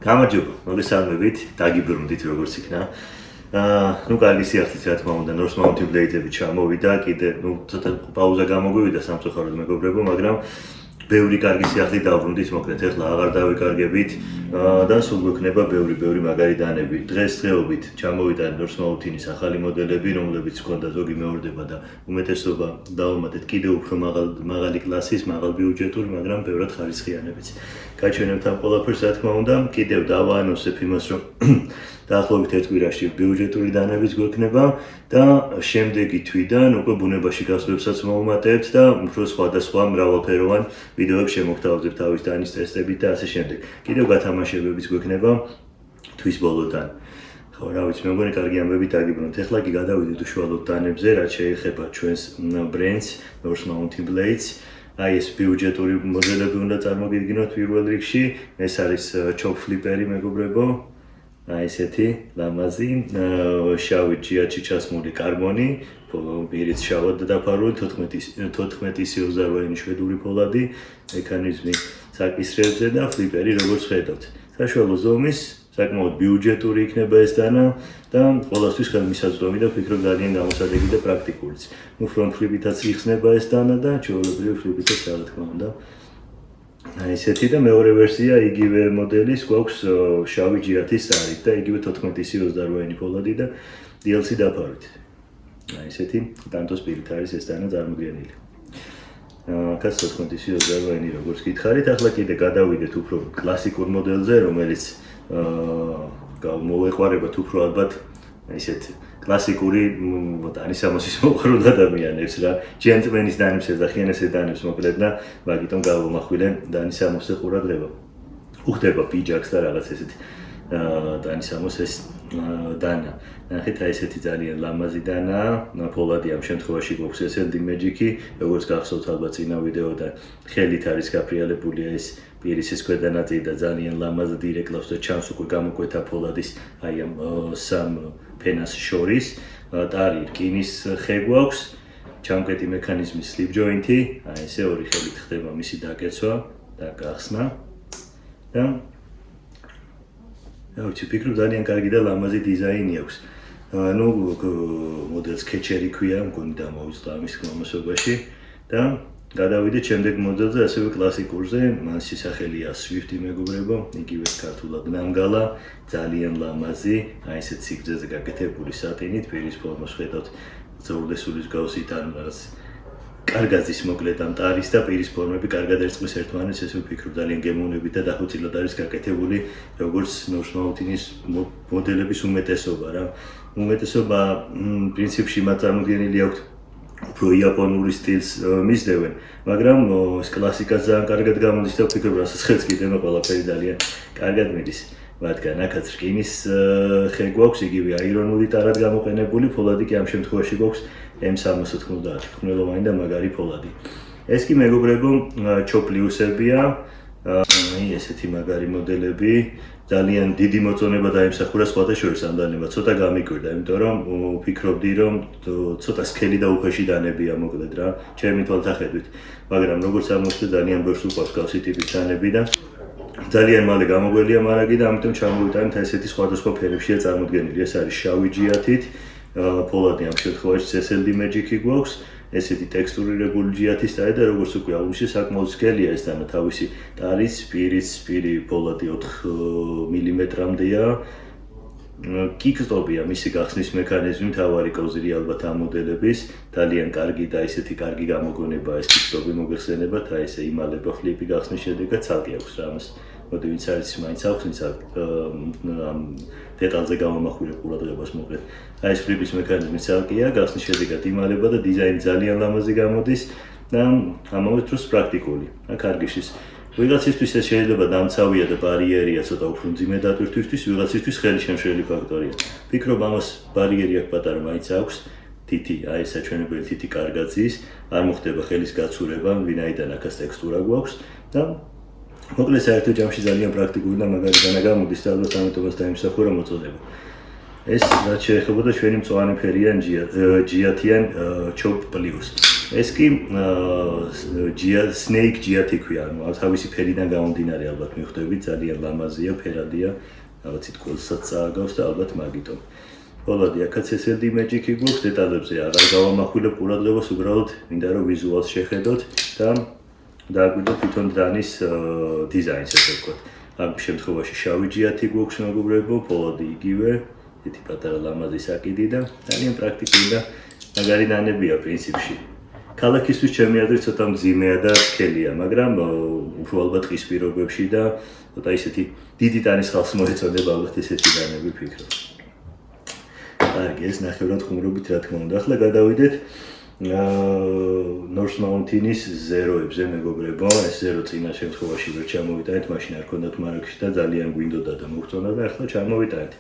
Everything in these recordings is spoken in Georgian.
გამარჯობა, მოგესალმებით, დაგიბრუნდით როგორც იქნა. კარგი სიახლით რა თქმა უნდა, North Mountain Blades-ები ჩამოვიდა, კიდე ცოტა პაუზა გამოგვივიდა სამწუხაროდ მეგობრებო, მაგრამ ბევრი კარგი სიახლით დავბრუნდით, მოკლედ ეხლა აღარ დავიკარგებით და სულ გვექნება ბევრი მაგარი დანები. დღესდღეობით ჩამოვიდა North Mountain-ის ახალი მოდელები, რომლებიც ჰქონდა ზოგი მეორდება და უმეტესობა დავუმატეთ კიდევ უფრო მაღალი კლასის, მაღალ ბიუჯეტური, მაგრამ ბევრად ხარისხიანებიც. გაჩვენებთ ამ ყველაფერს, რა თქმა უნდა, კიდევ დავაანონსებ იმას, რომ დაახლოებით ერთ კვირაში ბიუჯეტური დანებიც გვექნება და შემდეგი თვიდან უკვე ბუნებაში გასვლებსაც მოვუმატებთ და უფრო სხვადასხვა მრავალფეროვან ვიდეოებს შემოგთავაზებთ თავის დანის ტესტებით და ასე შემდეგ. კიდევ გათამაშებებიც გვექნება თვის ბოლოდან. ხო, რა ვიცი, მე მგონი კარგი ამბები დაგიბრუნოთ. ეხლა კი გადავიდეთ უშუალოდ დანებზე, რაც შეეხება ჩვენს ბრენდს North Mountain Blades. აი ეს ბიუჯეტური მოდელები უნდა წარმოგიდგინოთ პირველ რიგში. ეს არის chop flipper-ი მეგობრებო. აი ესეთი ლამაზი, შავი ჯიათში ჩასმული კარბონი, პირიც შავად დაფარული, 14 COZY შვედური ფოლადი, მექანიზმი საკისრებზე და ფლიპერი როგორც ხედავთ. საშუალო ზომის, საკმაოდ ბიუჯეტური იქნება ეს დანა და ყველასთვის ხელმისაწვდომი და ვფიქრობ ძალიან გამოსადეგი და პრაქტიკულიც. ფრონტ ფლიპითაც იხსნება ეს დანა და ჩვეულებრივი ფლიპითაც რა თქმა უნდა. აი ესეთი და მეორე ვერსია იგივე მოდელის გვაქვს შავი ჯიათის სარით და იგივე 14 COZY ფოლადი და DLC დაფარვით. აი ესეთი ტანტოს პირით არის ეს დანა წარმოდგენილი. აქაც 14 COZY როგორც გითხარით, ახლა კიდე გადავიდეთ უფრო კლასიკურ მოდელზე, რომელიც მოვეყვარებათ უფრო ალბათ ისეთ კლასიკური დანის ამოსის მოყვარულ ადამიანებს რა. ჯენტლმენის დანებს ეძახიან ესე დანებს მოკლედ და მაგიტომ გავამახვილე დანის ამოსზე ყურადღება. უხდება პიჯაკს და რაღაც ესეთი დანის ამოსეს დანა. ნახეთ, აი ესეთი ძალიან ლამაზი დანაა. ფოლადი ამ შემთხვევაში გვაქვს SLD Magic-ი, როგორც გახსოვთ ალბათ წინა ვიდეოდან, ხელით არის გაფრიალებული ეს პირის ეს ქვედა ნაწილი და ძალიან ლამაზად ირეკლავს და ჩანს უკვე გამოკვეთა ფოლადის აი ამ სამ ფენას შორის. ტარი რკინის ხე გვაქვს, ჩამკეტი მექანიზმის slip joint-ი, აი ესე ორი ხელით ხდება მისი დაკეცვა და გახსნა. და ვიცი, ვფიქრობ ძალიან კარგი და ლამაზი დიზაინი აქვს. მოდელს კეჩერი ქვია, მგონი დამოვიწყდა ამის გამოსობაში და გადავიდეთ შემდეგ მოდელზე, ასევე კლასიკურზე, მასში სახელია Swift მეგობრებო, იგივე ქართულად ნამგალა, ძალიან ლამაზი, აი ესეთ სიგრძეზე გაკეთებული სატინით, პირის ფორმას ხედავთ ზოლდესულის გავსით ან რაღაც კარგაზის მოკლედ ამ ტარის და პირის ფორმები კარგად ერწყმის ერთმანეთს, ესე ვფიქრობ ძალიან გემოვნებით და დახვეწილად არის გაკეთებული, როგორც North Mountain-ის მოდელების უმეტესობა რა. უმეტესობა პრინციპში მათ წარმოდგენილი აქვთ უფრო იაპონური სტილს მისდევენ, მაგრამ ეს კლასიკაც ძალიან კარგად გამოდის და ვფიქრობ, რასაც ხელს კიდევ ყველაფერი ძალიან კარგად მიდის. მათგან აქაც რკინის ხე გვაქვს, იგივე აირონული ტარად გამოყენებული, ფოლადი კი ამ შემთხვევაში გვაქვს M390, ხმელოვანი და მაგარი ფოლადი. ეს კი მეგობრებო ჩოპლიუსებია, ესეთი მაგარი მოდელები, ძალიან დიდი მოწონება დაიმსახურა სხვათა შორის ამ დანებმა, ცოტა გამიკვირდა, იმიტომ რომ ვფიქრობდი, რომ ცოტა სქელი და უხეში დანებია მოკლედ რა, ჩემი თვალსაჩინით, მაგრამ როგორც აღმოჩნდა ძალიან ბევრს უყვარს გავსი ტიპის დანები და ძალიან მალე გამოგველია მარაგი და ამიტომ ჩამოვიტანეთ ესეთი სხვადასხვა ფერებშია წარმოდგენილი. ეს არის შავი ჯიათით, ფოლადი ამ შემთხვევაში SLD Magic-ი გვაქვს, ესეთი ტექსტურირებული ჯიათის ტარი და როგორც უკვე აღვნიშნე, საკმაოდ სქელია ეს დანა თავისი ტარის, პირი ფოლადი 4 მმ-მდეა. Kickstop-ია მისი გახსნის მექანიზმი, მთავარი კოზირი ალბათ ამ მოდელების, ძალიან კარგი და ისეთი კარგი გამოგონება ეს kickstop-ი მოგეხსენებათ, აი ესე იმალება ფლიპი გახსნის შედეგად ცალკე აქვს რა ამას. მოდი ვინც არის მაინც აქვს, ვინც ამ დეტალზე გამომახვილე ყურადღებას მოკლედ. აი ეს ფლიპის მექანიზმი ცალკეა, გახსნის შედეგად იმალება და დიზაინი ძალიან ლამაზი გამოდის და ამავე დროს პრაქტიკული. კარგი შის. ვიღაცისთვის ეს შეიძლება დამცავია და ბარიერია ცოტა უფრო მძიმე დატვირთვისთვის, ვიღაცისთვის ხელი შემშლელი ფაქტორია. ვფიქრობ ამას ბარიერი აქ პატარა მაინც აქვს, თითი, აი ეს საჩვენებელი თითი კარგად ზის, არ მოხდება ხელის გაცურება, ვინაიდან აქაც ტექსტურა გვაქვს და მოკლედ საერთო ჯამში ძალიან პრაქტიკული და მაგარი დანა გამოდის და ალბათ ამიტომაც დაიმსახურა მოწოდება. ეს რაც შეეხებოდა ჩვენი მწვანე ფერიან ჯიათიან Chop Plus. ეს კი Snake GT ქვია, ანუ თავისი ფერიდან გამომდინარე ალბათ მიხვდებით, ძალიან ლამაზია, ფერადია, რაღაცით კოლსაც წააგავს და ალბათ მაგიტომ. Poladi, akაც SLD Magic-ი გვაქვს, დეტალებზე აღარ გავამახვილებ ყურადღებას, უბრალოდ მინდა რომ ვიზუალს შეხედოთ და დააგვიდოთ თვითონ დრანის დიზაინს, ესე ვთქვათ. ამ შემთხვევაში შავი GT გვაქვს მეგობრებო, Poladi იგივე, ერთი პატარა ლამაზი საკიდი და ძალიან პრაქტიკული და მაგარი ნანებია პრინციპში. ქალაქისთვის ჩემი აზრით ცოტა მძიმეა და სქელია, მაგრამ უფრო ალბათ ყის პირობებში და ცოტა ისეთი დიდი ტანის ხალხს მოეწოდება ალბათ ესეთი ნანები ვფიქრობ. კარგი, ეს ნახევრად ხუმრობით რა თქმა უნდა. ახლა გადავიდეთ North Mountain-ის ზეროებზე მეგობრებო, ეს ზერო წინა შემთხვევაში ვერ ჩამოვიტანეთ, მაშინ არ ქონდათ მარკში და ძალიან გვინდოდა და მოგწონა და ახლა ჩამოვიტანეთ.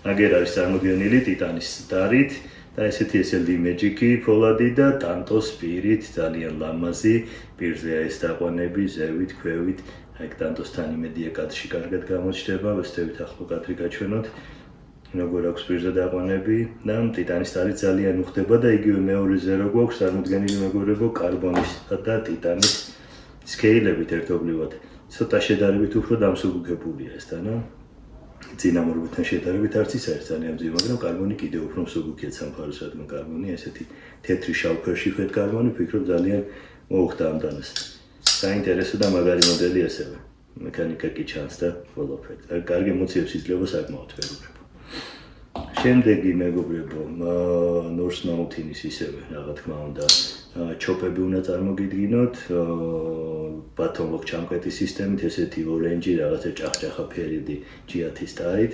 აგერ არის წარმოდგენილი ტიტანის დარით და ესეთი SLD Magic-ი, Poladi და Tanto Spirit ძალიან ლამაზი, პირზეა ეს დაყვანები, ზევით, ქვევით, აი Tanto-სთან იმედია კადრში კარგად გამოჩნდება, ვესწრებით ახლა კადრი გაჩვენოთ. Როგორ აქვს პირზე დაყვანები და ტიტანის დარი ძალიან უხდება და იგივე მეორე ზერო გვაქვს წარმოდგენილი მეგობრებო კარბონის და ტიტანის სკეილებით ერთობლივად. ცოტა შედარებით უფრო დამსუბუქებულია ეს და წინამორბედთან შედარებით არც ის არის ძალიან მძიმე, მაგრამ კარბონი კიდევ უფრო მსუბუქია სამყაროს, რადგან კარბონი ესეთი თეთრი შავ ფერში ხვეთ კარბონი, ვფიქრობ ძალიან მოუხდა ამ დანას. საინტერესო და მაგარი მოდელი ასევე. მექანიკა კი ჩანს და ყველაფერი. კარგი ემოციებს იძლევა საკმაოდ მეგობრებო. შემდეგი მეგობრებო, North Mountain-ის ისევე, რა თქმა უნდა, ჩოპები უნდა წარმოგიდგინოთ, bottom lock ჩამკეტის სისტემით, ესეთი ორენჯი, რაღაცა ჭახჭახა ფერიდი GT-ის ტარით.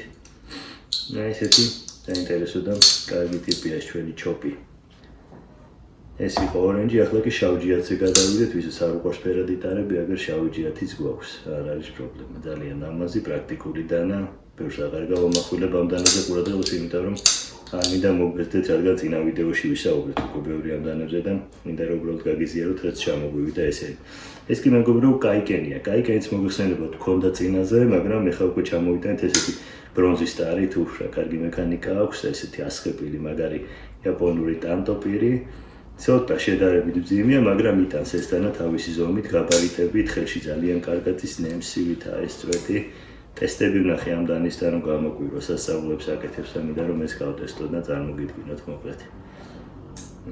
ესეთი საინტერესო და კარგი ტიპია ჩვენი ჩოპი. ეს იყო ორენჯი, ახლა კი შავ GT-ზე გადავიდეთ, ვისაც არ უყვარს ფერადი ტარები, აგერ შავი GT-იც გვაქვს, არ არის პრობლემა, ძალიან ლამაზი, პრაქტიკული დანა. Ბევრს აღარ გავამახვილებ ამ დანაზე ყურადღებას, იმიტომ რომ არ მინდა მოგბერძდეთ, რადგან წინა ვიდეოში ვისაუბრეთ უკვე ბევრი ამ დანებზე და მინდა რომ უბრალოდ გაგიზიაროთ, რაც ჩამოგვივიდა ესენი. ეს კი მეგობრებო, კაიკენია. კაიკენიც მოგხსენებათ ქონდა წინაზე, მაგრამ ეხლა უკვე ჩამოვიტანეთ ესეთი ბრონზის ტარი, თუხრა, კარგი მექანიკა აქვს, ესეთი ასხეპილი, მაგარი იაპონური ტანტო პირი. ცოტა შედარებით მძიმეა, მაგრამ იტანს ეს დანა თავისი ზომით, გაბარიტებით, ხელში ძალიან კარგად ის ნემსივითაა ეს წვეთი. Testები ვნახე ამ დანისთან რომ გამოგვირო სასწავლოებს აკეთებს და მინდა რომ ეს გავტესტო და წარმოგიდგინოთ მოკლედ.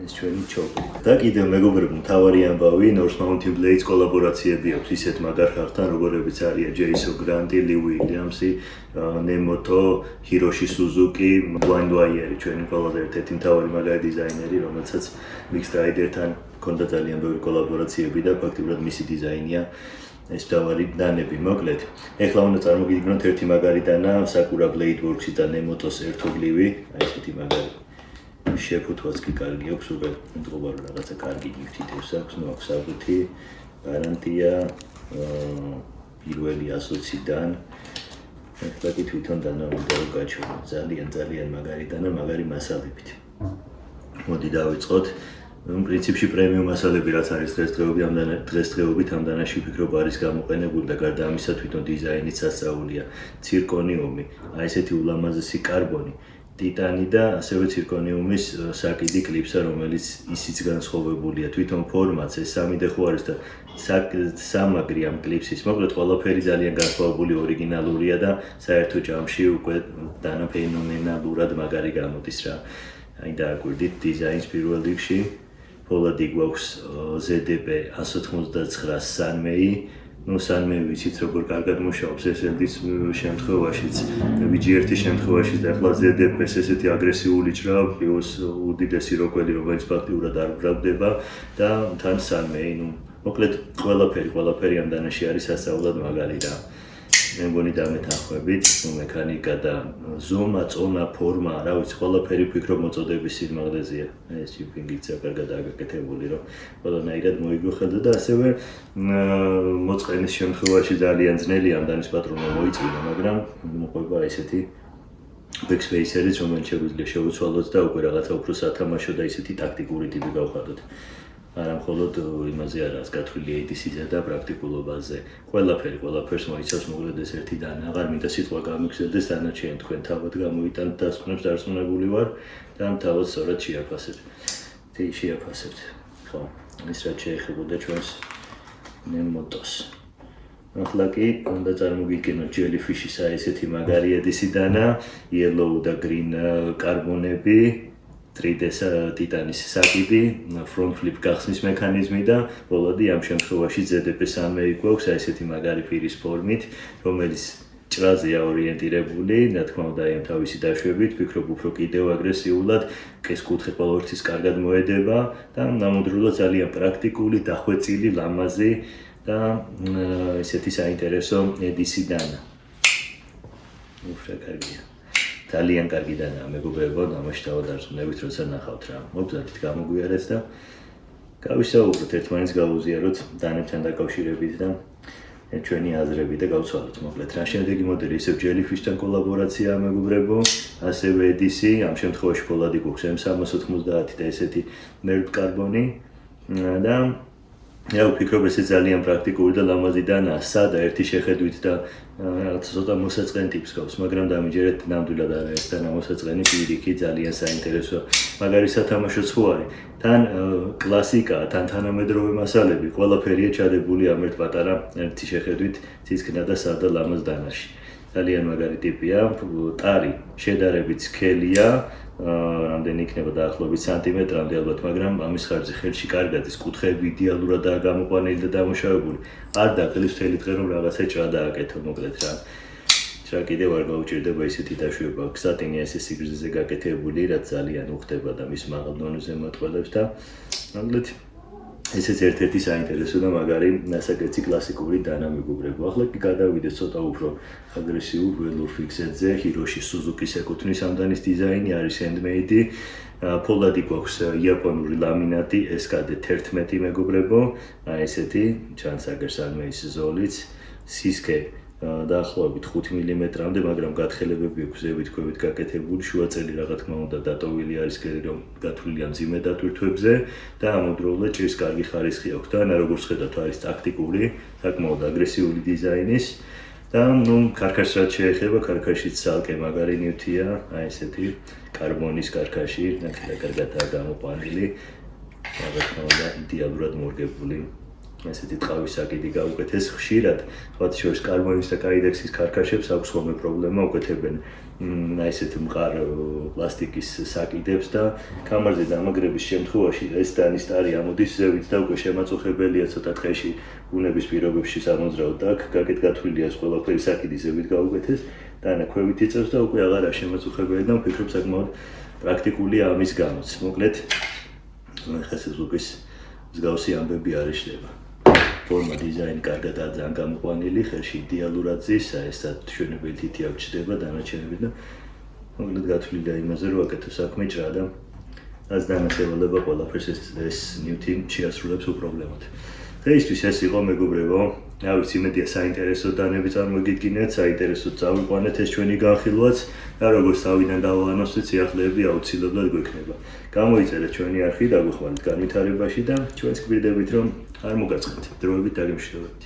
ეს ჩვენი ჩოპი. და კიდევ მეგობრებო, მთავარი ამბავი, North Mountain Blades კოლაბორაციები აქვს ისეთ მაგარ ხალხთან, როგორებიც არიან Jason Grant-ი, Lee Williams-ი, Nemoto, Hiroshi Suzuki, Blind Wire-ი, ჩვენი ყველაზე ერთ-ერთი მთავარი მაგარი დიზაინერი, რომელსაც Mixed Rider-თან ჰქონდა ძალიან ბევრი კოლაბორაციები და ფაქტობრივად მისი დიზაინია ეს თავარი დანები მოკლედ. ეხლა უნდა წარმოგიდგინოთ ერთი მაგარი დანა Sakura Blade Works-ის და Nemoto-ს ერთობლივი, აი ესეთი მაგარი. შეფუთვაც კი კარგი აქვს, უკვე მდგომა რომ რაღაცა კარგი ნივთითებს აქვს, ნუ აქვს აღუთი, გარანტია პირველი 120-დან. ეხლა კი თვითონ დანა უნდა რომ გაჩვენო. ძალიან მაგარი დანა, მაგარი მასალებით. მოდი დავიწყოთ. პრინციპში პრემიუმ მასალები რაც არის დღესდღეობით ამ დანაში ვფიქრობ არის გამოყენებული და გარდა ამისა თვითონ დიზაინიც ასწავლია ცირკონიუმი, აი ესეთი ულამაზესი კარბონი, ტიტანი და ასევე ცირკონიუმის საკიდი კლიპსა, რომელიც ისიც განსხვავებულია, თვითონ ფორმაც ეს 3D ხო არის და სამაგრი ამ კლიპსის, მოკლედ ყველაფერი ძალიან განსხვავებული ორიგინალურია და საერთო ჯამში უკვე დანა ფენომენალურად მაგარი გამოდის რა. აი დააკვირდით დიზაინს პირველ რიგში. Poladi გვაქვს ZDP 199 Sunmei. ნუ Sunmei ვიცით როგორ კარგად მუშაობს SLD-ის შემთხვევაშიც, VG1-ის შემთხვევაშიც და ახლა ZDP-ს ესეთი აგრესიული ჭრა, პლუს უდიდესი როკველი, რომელიც ფაქტიურად არ გრაბდება და თან Sunmei, ნუ მოკლედ ყველაფერი ამ დანაში არის სასწაულად მაგარი რა. მე მგონი დამეთანხმებით, მექანიკა და ზომა, წონა, ფორმა, რა ვიცი, ყველაფერი ვფიქრობ მოწოდების სიღრმაღლეზეა. ეს შიფინგიც კარგად აგაკეთებული, რომ ყველანაირად მოიგვეხელდა და ასევე მოწყენის შემთხვევაში ძალიან ძნელი ამ დანის პატრონა მოიწვია, მაგრამ მოყვება ესეთი backspacer-იც, რომელიც შეგვიძლია შევუცვალოთ და უკვე რაღაცა უფრო სათამაშო და ისეთი ტაქტიკური ტიპი გავხადოთ. არა მხოლოდ იმაზე არაა გათვლილი ADC-ზე და პრაქტიკულობაზე. ყველაფერს მოიცავს მოკლედ ეს ერთი დანა. აღარ მინდა სიტყვა გამიგზელდეს, დანარჩენი თქვენ თავად გამოიტანთ დასკვნებს დარწმუნებული ვარ და თავად სწორად შეაფასებთ. ხო. ის რაც შეეხებოდა ჩვენს ნემოტოს. ახლა კი უნდა წარმოგიდგენოთ ჯელიფიშის ესეთი მაგარი ედისი დანა, yellow და green კარბონები, 3D ტიტანის საკიდი, front flip გახსნის მექანიზმი და ბოლოდი ამ შემთხვევაში ZDP3 გვაქვს ესეთი მაგარი პირის ფორმით, რომელიც ჭრაზეა ორიენტირებული, რა თქმა უნდა, ამ თავისი დაშვებით, ვფიქრობ უფრო კიდევ აგრესიულად, კესკუთხე ყოველთვის კარგად მოედება და ნამდვილად ძალიან პრაქტიკული, დახვეწილი, ლამაზი და ესეთი საინტერესო ედისი დანა. უბრალოდ ძალიან კარგი დანა მეგობრებო, დამაშტავად არწმუნებით, როცა ნახავთ რა. მოგზადით გამოგვიარეთ და გავისაუბროთ ერთმანეთს გავუზიაროთ დანებთან დაკავშირებით და ჩვენი აზრები და გავცვალოთ მოკლედ რა. შემდეგი მოდელი ისევ ჯელიფიშთან კოლაბორაცია მეგობრებო, ასევე ედისი, ამ შემთხვევაში ფოლადი გვაქვს M390 და ესეთი მერტ კარბონი და რა ვფიქრობ ესე ძალიან პრაქტიკული და ლამაზი დანაა, სადა ერთი შეხედვით და რაღაც ცოტა მოსაწყენ ტიპს გავს, მაგრამ დამიჯერეთ ნამდვილად არა ეს დანა მოსაწყენი პირიქით ძალიან საინტერესო მაგარი სათამაშოც ხო არის. თან კლასიკაა, თან თანამედროვე მასალები, ყველაფერია ჩადებული ამ ერთ პატარა ერთი შეხედვით ცისკნა და სადა ლამაზ დანაში. ძალიან მაგარი ტიპია, ტარი შედარებით სქელია, რამდენი იქნება დაახლოებით სანტიმეტრამდე ალბათ, მაგრამ ამის ხარჯზე ხელში კარგად ის კუთხეები იდეალურადაა გამოყვანილი და დამუშავებული. არ დაკლებს მთელი დღე რომ რაღაცა ჭრა დააკეთო მოკლედ რა. ჭრა კიდევ არ გაუჭირდება ისეთი დაშვება, ქსატინია ესე სიგრძეზე გაკეთებული, რაც ძალიან უხდება და მის მაღალ დონეზე მოწყობილებს და მოკლედ ესეც ერთ-ერთი საინტერესო და მაგარი ნასაკეთი კლასიკური დანა მეგობრებო. ახლა კი გადავიდეთ ცოტა უფრო აგრესიულ ველურ ფიქსებზე. ჰიროში სუზუკის ეკუთვნის ამ დანის დიზაინი არის handmade. ფოლადი გვაქვს იაპონური ლამინატი SKD11 მეგობრებო. ესეთი ჩანს აგერს არმე ის ზოლიც. სისქე დაახლოებით 5 მმ-მდე, მაგრამ გათხელებები აქვს ზევით ქვევით გაკეთებული, შუაწელი რა თქმა უნდა დატოვილი არის გერი რომ გათვლილია მძიმე დატვირთვებზე და ამავდროულად ჭრის კარგი ხარისხი აქვს და როგორც ხედავთ არის ტაქტიკური, საკმაოდ აგრესიული დიზაინის და ქარქაშს რაც შეეხება, ქარქაშიც ცალკე მაგარი ნივთია, ესეთი კარბონის ქარქაში, ნახეთ კარგადაა გამოყვანილი, რა თქმა უნდა იდეალურად მორგებული. ესეთი ტყავის საკიდი გაუკეთეს ხშირად, სხვა შორის კარბონის და კაიდექსის ქარქაშებს აქვს ხოლმე პრობლემა, უკეთებენ ესეთ მყარ პლასტიკის საკიდებს და კამარზე დამაგრების შემთხვევაში ეს დანის ტარი ამოდის ზევით და უკვე შემაწუხებელია ცოტა დღეში ბუნების პირობებში სამოძრაოდ და აქ გათვლილია ეს ყველაფერი საკიდი ზევით გაუკეთეს და ანა ქვევით იწევს და უკვე აღარა შემაწუხებელი და ვფიქრობ საკმაოდ პრაქტიკულია ამის გამოც. მოკლედ ხესეზუკის მსგავსი ამბები არ იშლება. ფორმა დიზაინი კარგადაა ძალიან გამოყვანილი, ხელში იდეალურად ზის, ესეთ ჩვენებელი თითი აღჭდება დანარჩენები და მოკლედ გათვლილია იმაზე რომ აკეთო საქმე ჭრა და ას დანაშაულება ყველაფერს ეს ნივთი შეასრულებს უპრობლემოდ. დღეისთვის ეს იყო მეგობრებო, რა ვიცი იმედია საინტერესო დანები წარმოგიდგინეთ, საინტერესო წავიყვანეთ ეს ჩვენი განხილვაც და როგორც თავიდან დავაანონსეთ სიახლეები აუცილებლად გვექნება. გამოიწერეთ ჩვენი არხი, დაგვეხმაროთ განვითარებაში და ჩვენს გვირდებით რომ არ მოგაწყეთ დროებით დაგემშვიდობებით.